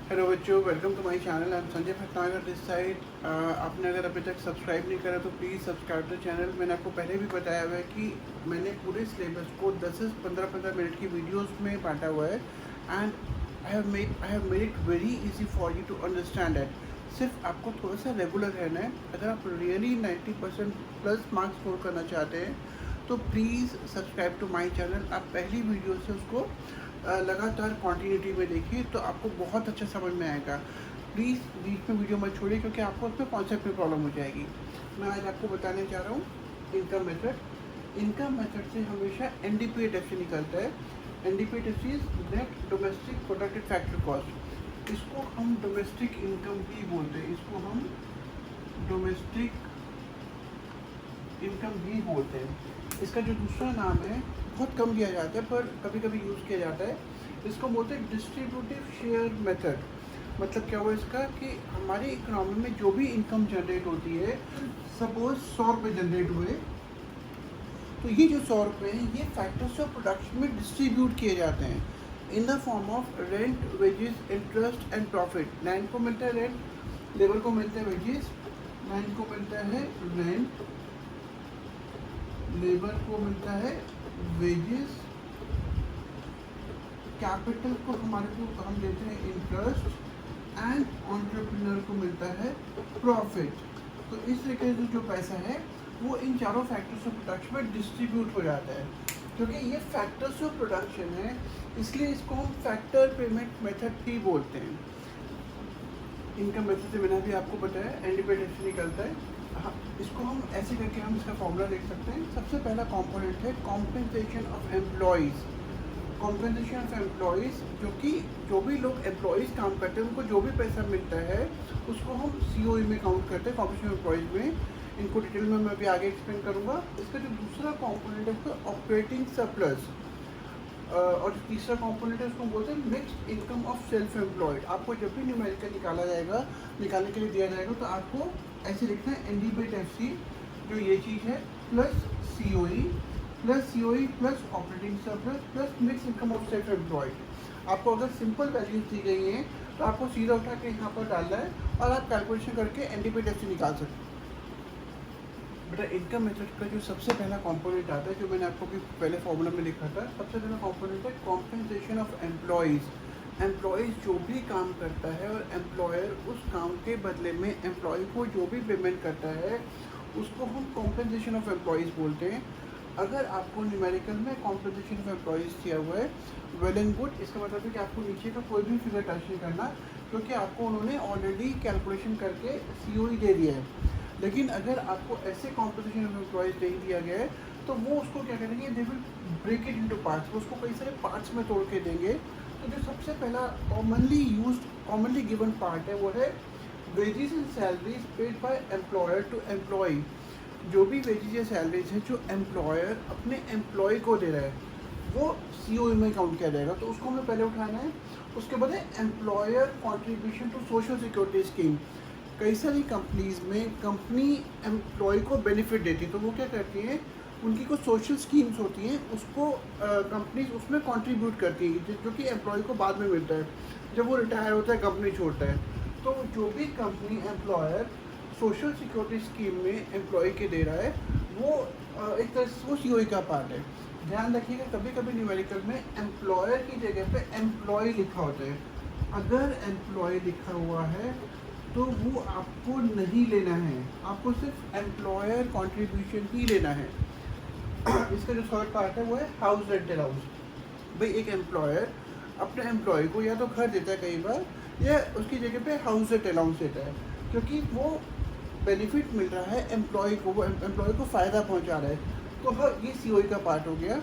Hello बच्चों, welcome to my channel. I am Sanjay Bhatnagar this side. आपने अगर अभी तक सब्सक्राइब नहीं करा तो प्लीज़ सब्सक्राइब द चैनल। मैंने आपको पहले भी बताया हुआ है कि मैंने पूरे सिलेबस को 10 से 15 मिनट की वीडियोस में बांटा हुआ है and I have made it very easy for you to understand it. सिर्फ आपको थोड़ा सा रेगुलर रहना है। अगर आप रियली 90% प्लस मार्क्स स्कोर करना चाहते हैं तो please subscribe to my channel. आप पहली वीडियो से उसको लगातार क्वांटिटी में देखिए तो आपको बहुत अच्छा समझ में आएगा। प्लीज़ बीच में वीडियो मत छोड़िए क्योंकि आपको उसमें कॉन्सेप्ट में प्रॉब्लम हो जाएगी। मैं आज आपको बताने जा रहा हूँ इनकम मेथड। इनकम मेथड से हमेशा NDPAT से निकलता है। NDPAT is net domestic productive factor cost. इसको हम डोमेस्टिक इनकम भी बोलते हैं, इसको हम डोमेस्टिक इनकम भी बोलते हैं। इसका जो दूसरा नाम है बहुत कम दिया जाता है पर कभी कभी यूज़ किया जाता है। इसको बोलते हैं डिस्ट्रीब्यूटिव शेयर मेथड। मतलब क्या हुआ इसका कि हमारी इकोनॉमी में जो भी इनकम जनरेट होती है, सपोज 100 रुपये जनरेट हुए तो ये जो 100 रुपये हैं ये फैक्टर्स ऑफ प्रोडक्शन में डिस्ट्रीब्यूट किए जाते हैं in the form of rent, wages, interest and profit. Land को मिलता है रेंट, लेबर को मिलता है वेजेस, लैंड को मिलता है रेंट, लेबर को मिलता है वेजेस, कैपिटल को हम देते हैं इंटरेस्ट एंड एंटरप्रेन्योर को मिलता है प्रॉफिट। तो इस तरीके से जो पैसा है वो इन चारों फैक्टर्स ऑफ प्रोडक्शन में डिस्ट्रीब्यूट हो जाता है। क्योंकि ये फैक्टर्स ऑफ प्रोडक्शन है इसलिए इसको हम फैक्टर पेमेंट मेथड भी बोलते हैं। इनकम मेथड से मैंने भी आपको बताया NDPAT से निकलता है। हाँ, इसको हम ऐसे करके हम इसका फॉर्मूला देख सकते हैं। सबसे पहला कंपोनेंट है compensation of employees. Compensation of employees जो भी लोग एम्प्लॉयज़ काम करते हैं उनको जो भी पैसा मिलता है उसको हम COE में काउंट करते हैं, कॉम्पेंसेशन एम्प्लॉयज़ में। इनको डिटेल में मैं अभी आगे एक्सप्लेन करूँगा। इसका जो दूसरा कॉम्पोनेंट है उसका ऑपरेटिंग सरप्लस और तीसरा कंपोनेंट है उसको बोलते हैं mixed income of self employed. आपको जब भी न्यूमेरिकल निकालने के लिए दिया जाएगा तो आपको ऐसे लिखना है NDPAT जो ये चीज़ है plus COE plus operating surplus plus mix income of self employed. आपको अगर सिंपल वैल्यूज दी गई हैं तो आपको सीधा उठा के यहाँ पर डालना है और आप कैलकुलेशन करके NDPAT निकाल सकते हैं। बेटा इनकम मेथड का जो सबसे पहला कंपोनेंट आता है, जो मैंने आपको भी पहले फॉर्मूला में लिखा था, सबसे पहला कंपोनेंट है कॉम्पेंसेशन ऑफ एम्प्लॉयज़। एम्प्लॉयज़ जो भी काम करता है और एम्प्लॉयर उस काम के बदले में एम्प्लॉय को जो भी पेमेंट करता है उसको हम कॉम्पेंसेशन ऑफ एम्प्लॉयज़ बोलते हैं। अगर आपको न्यूमेरिकल में कॉम्पेंसेशन ऑफ एम्प्लॉयज़ दिया हुआ है, वेल एंड गुड। इसका मतलब है कि आपको नीचे का कोई भी फिगर टच नहीं करना क्योंकि आपको उन्होंने ऑलरेडी कैलकुलेशन करके COE दे दिया है। लेकिन अगर आपको ऐसे कॉम्पोजिशन ऑफ एम्प्लॉयज़ नहीं दिया गया है तो वो उसको क्या करेंगे, they will break it into parts. वो उसको कई सारे पार्ट्स में तोड़ के देंगे। तो जो सबसे पहला कॉमनली गिवन पार्ट है वो है wages and salaries paid by employer to employ. जो भी वेजेस या सैलरीज है जो एम्प्लॉयर अपने एम्प्लॉय को दे रहा है वो COE में काउंट किया जाएगा। तो उसको हमें पहले उठाना है। उसके बाद है employer contribution to social security scheme. कई सारी कंपनीज़ में कंपनी एम्प्लॉय को बेनिफिट देती है तो वो क्या करती हैं, उनकी कुछ सोशल स्कीम्स होती हैं उसको कंपनीज उसमें कंट्रीब्यूट करती है जो कि एम्प्लॉय को बाद में मिलता है जब वो रिटायर होता है, कंपनी छोड़ता है। तो जो भी company employer social security scheme में एम्प्लॉय के दे रहा है वो एक तरह से वो COE का पार्ट है। ध्यान रखिएगा कभी कभी न्यूमेरिकल में एम्प्लॉयर की जगह पे एम्प्लॉय लिखा होता है। अगर एम्प्लॉय लिखा हुआ है तो वो आपको नहीं लेना है, आपको सिर्फ एम्प्लॉयर कंट्रीब्यूशन ही लेना है। इसका जो थर्ड पार्ट है वो है हाउस रेंट अलाउंस। भाई एक एम्प्लॉयर अपने एम्प्लॉय को या तो घर देता है कई बार या उसकी जगह पे हाउस रेंट अलाउंस देता है क्योंकि वो बेनिफिट मिल रहा है एम्प्लॉय को, वो एम्प्लॉय को फ़ायदा पहुंचा रहा है। तो हाँ ये COE का पार्ट हो गया।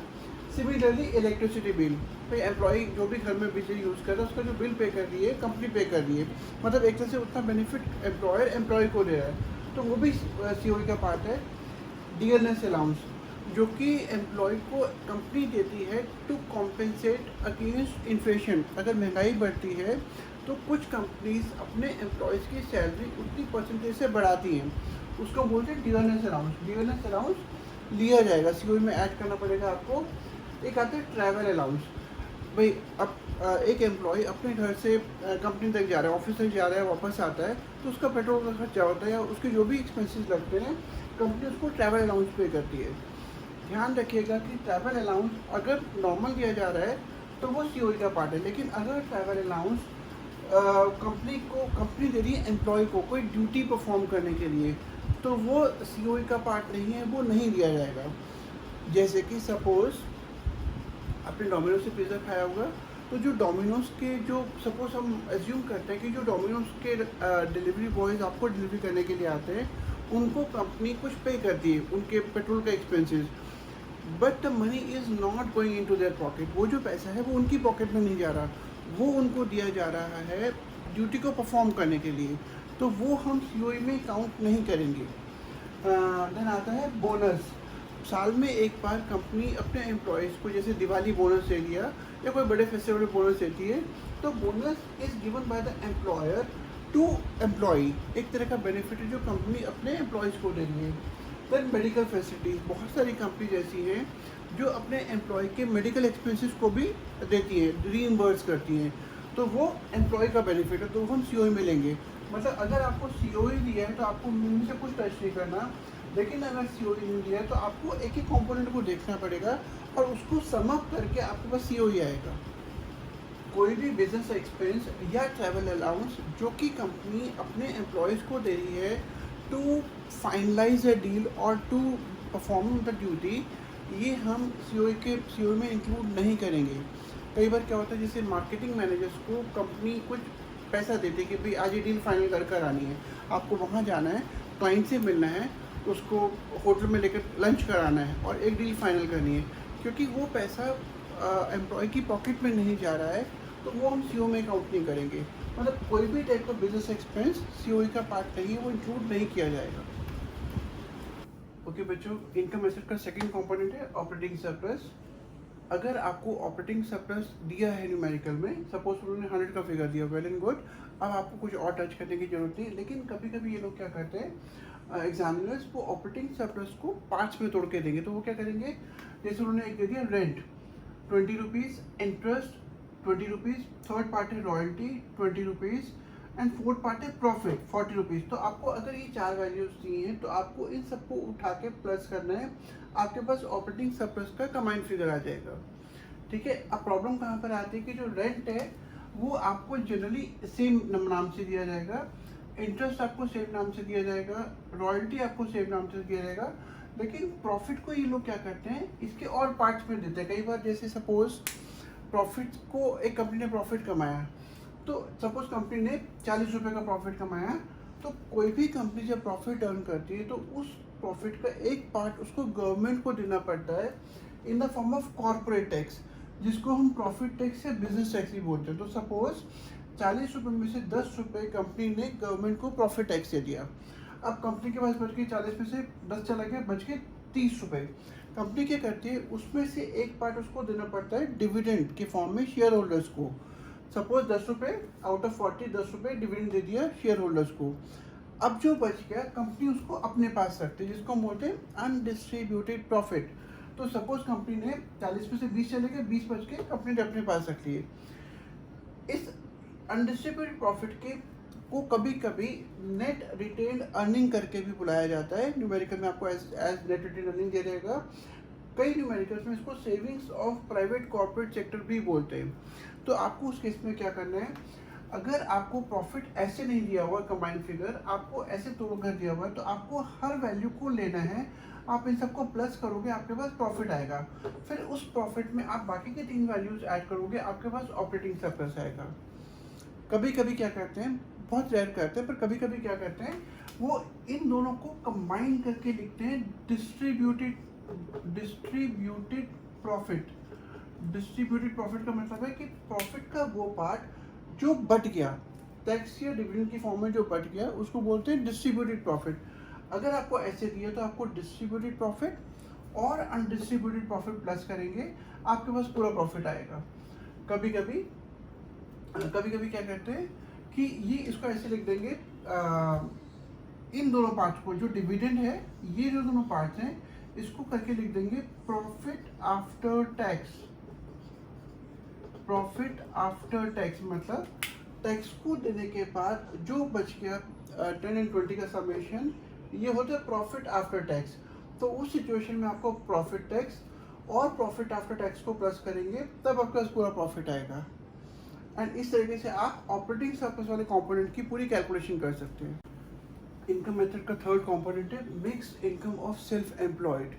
सिमिलरली इलेक्ट्रिसिटी बिल, भाई एम्प्लॉय जो भी घर में बिजली यूज़ कर रहा है उसका जो बिल पे कर रही है कंपनी पे कर रही है, मतलब एक तरह से उतना बेनिफिट एम्प्लॉय को दे रहा है तो वो भी COE का पार्ट है। डियरनेस अलाउंस जो कि एम्प्लॉय को कंपनी देती है टू कॉम्पेंसेट अगेंस्ट इन्फ्लेशन। अगर महंगाई बढ़ती है तो कुछ कंपनीज अपने एम्प्लॉयज़ की सैलरी उतनी परसेंटेज से बढ़ाती हैं, उसको बोलते हैं डियरनेस अलाउंस। डियरनेस अलाउंस लिया जाएगा, COE में ऐड करना पड़ेगा आपको। एक आता है ट्रैवल अलाउंस। भाई अब एक एम्प्लॉय अपने घर से कंपनी तक जा रहा है, ऑफिस तक जा रहा है, वापस आता है, तो उसका पेट्रोल का खर्चा होता है या उसके जो भी एक्सपेंसेस लगते हैं, कंपनी उसको ट्रैवल अलाउंस पे करती है। ध्यान रखिएगा कि ट्रैवल अलाउंस अगर नॉर्मल दिया जा रहा है तो वो सीओई का पार्ट है, लेकिन अगर ट्रैवल अलाउंस कंपनी दे रही है एम्प्लॉय को कोई ड्यूटी परफॉर्म करने के लिए, तो वो सीओई का पार्ट नहीं है, वो नहीं दिया जाएगा। जैसे कि सपोज़ आपने डोमिनोज से पिज़्ज़ा खाया होगा, तो जो डोमिनोज के जो सपोज हम एज्यूम करते हैं कि जो डोमिनोज के डिलीवरी बॉयज़ आपको डिलीवरी करने के लिए आते हैं, उनको कंपनी कुछ पे करती है उनके पेट्रोल का expenses, but the money is not going into their pocket. वो जो पैसा है वो उनकी पॉकेट में नहीं जा रहा, वो उनको दिया जा रहा है ड्यूटी को परफॉर्म करने के लिए, तो वो हम सीओई में काउंट नहीं करेंगे। देन आता है बोनस। साल में एक बार कंपनी अपने एम्प्लॉयज़ को जैसे दिवाली बोनस दे दिया या कोई बड़े फेस्टिवल बोनस देती है, तो bonus is given by the employer to employee, एक तरह का बेनिफिट है जो कंपनी अपने एम्प्लॉयज़ को दे रही है। देन मेडिकल फैसिलिटीज़, बहुत सारी कंपनीज ऐसी हैं जो अपने एम्प्लॉय के मेडिकल एक्सपेंसेस को भी देती हैं, रीइम्बर्स करती हैं, तो वो एम्प्लॉय का बेनिफिट है, तो वो हम सीओई में लेंगे। मतलब अगर आपको सीओई दिया है तो आपको मुंह से कुछ टच नहीं करना, लेकिन अगर सीओई नहीं दिया है तो आपको एक एक कंपोनेंट को देखना पड़ेगा और उसको सम अप करके आपके पास सीओई आएगा। कोई भी बिजनेस एक्सपेंस या ट्रैवल अलाउंस जो कि कंपनी अपने एम्प्लॉयज़ को दे रही है टू फाइनलाइज अ डील और टू परफॉर्म द ड्यूटी, ये हम सीओई में इंक्लूड नहीं करेंगे। कई बार क्या होता है, जैसे मार्केटिंग मैनेजर्स को कंपनी कुछ पैसा देती है कि भाई आज ये डील फाइनल कर कर आनी है, आपको वहाँ जाना है, क्लाइंट से मिलना है, उसको होटल में लेकर लंच कराना है और एक डील फाइनल करनी है, क्योंकि वो पैसा एम्प्लॉय की पॉकेट में नहीं जा रहा है, तो वो हम सीओ में काउंट नहीं करेंगे। मतलब कोई भी टाइप का बिजनेस एक्सपेंस सीओई का पार्ट नहीं है, वो इंक्लूड नहीं किया जाएगा। ओके बच्चों, इनकम एसेट का सेकंड कंपोनेंट है ऑपरेटिंग सरप्लस। अगर आपको ऑपरेटिंग सरप्लस दिया है न्यूमेरिकल में, सपोज उन्होंने 100 का फिगर दिया, वेल एंड गुड, अब आपको कुछ और टच करने की जरूरत नहीं। लेकिन कभी कभी ये लोग क्या करते हैं, एग्जामिनर्स वो ऑपरेटिंग सरप्लस को पार्ट्स में तोड़ के देंगे, तो वो क्या करेंगे, जैसे उन्होंने एक दे दिया rent 20 rupees, interest 20 rupees, third party royalty 20 rupees and fourth part है प्रॉफिट 40 रुपीज़। तो आपको अगर ये चार वैल्यूज दी हैं तो आपको इन सबको उठा के प्लस करना है, आपके पास ऑपरेटिंग सरप्लस का कंबाइंड फिगर आ जाएगा। ठीक है, अब प्रॉब्लम कहाँ पर आती है कि जो रेंट है वो आपको जनरली सेम नाम से दिया जाएगा, इंटरेस्ट आपको सेम नाम से दिया जाएगा, रॉयल्टी आपको सेम नाम से दिया जाएगा, लेकिन प्रॉफिट को ये लोग क्या करते हैं, इसके और पार्ट्स में देते हैं। कई बार जैसे सपोज प्रॉफिट को, एक कंपनी ने प्रॉफिट कमाया, तो सपोज कंपनी ने 40 रुपये का प्रॉफिट कमाया, तो कोई भी कंपनी जब प्रॉफिट अर्न करती है तो उस प्रॉफिट का एक पार्ट उसको गवर्नमेंट को देना पड़ता है in the form of corporate tax, जिसको हम प्रॉफिट टैक्स या बिजनेस टैक्स भी बोलते हैं। तो सपोज 40 रुपये में से 10 रुपये कंपनी ने गवर्नमेंट को प्रॉफिट टैक्स दे दिया, अब कंपनी के पास बच गई 40 में से 10 चला गया, बच गए 30 रुपये। कंपनी क्या करती है, उसमें से एक पार्ट उसको देना पड़ता है डिविडेंड के फॉर्म में शेयर होल्डर्स को। सपोज 10 रुपये आउट ऑफ 40 10 रुपये डिविडेंड दे दिया शेयर होल्डर्स को। अब जो बच गया कंपनी उसको अपने पास रखती है, जिसको हम बोलते हैं अनडिस्ट्रीब्यूटेड प्रॉफिट। तो सपोज कंपनी ने 40 में से 20 चले गए, 20 बच के कंपनी ने अपने पास रख लिए। इस अनडिस्ट्रीब्यूटेड प्रॉफिट के को कभी कभी नेट रिटेन्ड अर्निंग करके भी बुलाया जाता है। न्यूमेरिकल में आपको एज नेट रिटेन्ड अर्निंग दे देगा। कई न्यूमेरिकल्स में इसको savings of private corporate sector भी बोलते हैं। तो आपको उस केस में क्या करना है, अगर आपको प्रॉफिट ऐसे नहीं दिया हुआ कंबाइंड फिगर, आपको ऐसे तोड़ कर दिया हुआ है, तो आपको हर वैल्यू को लेना है, आप इन सबको प्लस करोगे, आपके पास प्रॉफिट आएगा, फिर उस प्रॉफिट में आप बाकी के 3 वैल्यूज ऐड करोगे, आपके पास ऑपरेटिंग सरप्लस आएगा। कभी कभी क्या करते हैं, बहुत रेयर करते हैं, पर कभी कभी क्या करते हैं, वो इन दोनों को कंबाइन करके लिखते हैं डिस्ट्रीब्यूटेड प्रॉफिट। डिस्ट्रीब्यूटेड प्रॉफिट का मतलब है कि प्रॉफिट का वो पार्ट जो बट गया, टैक्स या डिविडेंड की फॉर्म में जो बट गया, उसको बोलते हैं डिस्ट्रीब्यूटेड प्रॉफिट। अगर आपको ऐसे दिया तो आपको डिस्ट्रीब्यूटेड प्रॉफिट और अनडिस्ट्रीब्यूटेड प्रॉफिट प्लस करेंगे, आपके पास पूरा प्रॉफिट आएगा। कभी कभी क्या करते हैं कि ये इसको ऐसे लिख देंगे, इन दोनों पार्ट्स को, जो डिविडेंड है, ये जो दोनों पार्ट्स हैं, इसको करके लिख देंगे profit after tax. Profit after tax, मतलब टैक्स को देने के बाद जो बच गया 10 एंड 20 का समेशन, ये होता है प्रॉफिट आफ्टर टैक्स। तो उस सिचुएशन में आपको प्रॉफिट टैक्स और प्रॉफिट आफ्टर टैक्स को प्लस करेंगे, तब आपका पूरा प्रॉफिट आएगा। एंड इस तरीके से आप ऑपरेटिंग सरप्लस वाले कंपोनेंट की पूरी कैलकुलेशन कर सकते हैं। इनकम मेथड का थर्ड कंपोनेंट है mixed income of self employed.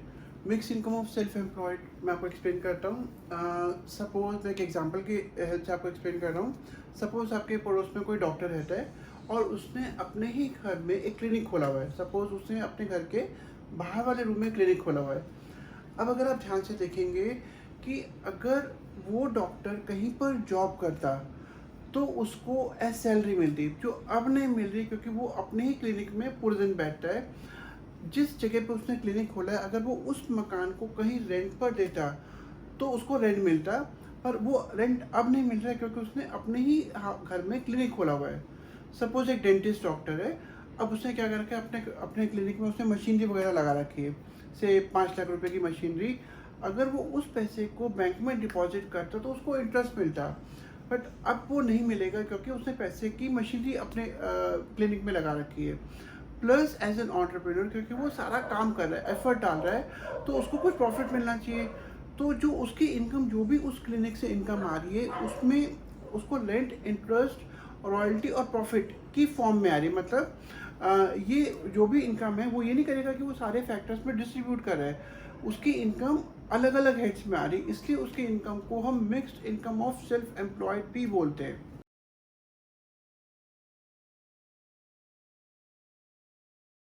Mix income of self employed मैं आपको एक्सप्लेन करता हूँ। सपोज मैं एक एग्जांपल की हेल्प से आपको एक्सप्लेन कर रहा हूँ। सपोज आपके पड़ोस में कोई डॉक्टर रहता है और उसने अपने ही घर में एक क्लिनिक खोला हुआ है। सपोज उसने अपने घर के बाहर वाले रूम में क्लिनिक खोला हुआ है। अब अगर आप ध्यान से देखेंगे कि अगर वो डॉक्टर कहीं पर जॉब करता तो उसको एज सैलरी मिलती, जो अब नहीं मिल रही, क्योंकि वो अपने ही क्लिनिक में पूरे दिन बैठता है। जिस जगह पे उसने क्लिनिक खोला है, अगर वो उस मकान को कहीं रेंट पर देता तो उसको रेंट मिलता, पर वो रेंट अब नहीं मिल रहा है क्योंकि उसने अपने ही घर में क्लिनिक खोला हुआ है। सपोज एक डेंटिस्ट डॉक्टर है, अब उसने क्या कर रखा है, अपने अपने क्लिनिक में उसने मशीनरी वगैरह लगा रखी है, से 5 लाख रुपए की मशीनरी। अगर वो उस पैसे को बैंक में डिपॉजिट करता तो उसको इंटरेस्ट मिलता, बट अब वो नहीं मिलेगा क्योंकि उसने पैसे की मशीनरी अपने क्लिनिक में लगा रखी है। प्लस एज एन एंटरप्रेन्योर, क्योंकि वो सारा काम कर रहा है, एफर्ट डाल रहा है, तो उसको कुछ प्रॉफिट मिलना चाहिए। तो जो उसकी इनकम, जो भी उस क्लिनिक से इनकम आ रही है, उसमें उसको रेंट, इंटरेस्ट, रॉयल्टी और प्रॉफिट की फॉर्म में आ रही है। मतलब ये जो भी इनकम है वो ये नहीं करेगा कि वो सारे फैक्टर्स में डिस्ट्रीब्यूट कर रहा है, उसकी इनकम अलग अलग हेड्स में आ रही है, इसलिए उसकी इनकम को हम mixed income of self employed भी बोलते हैं।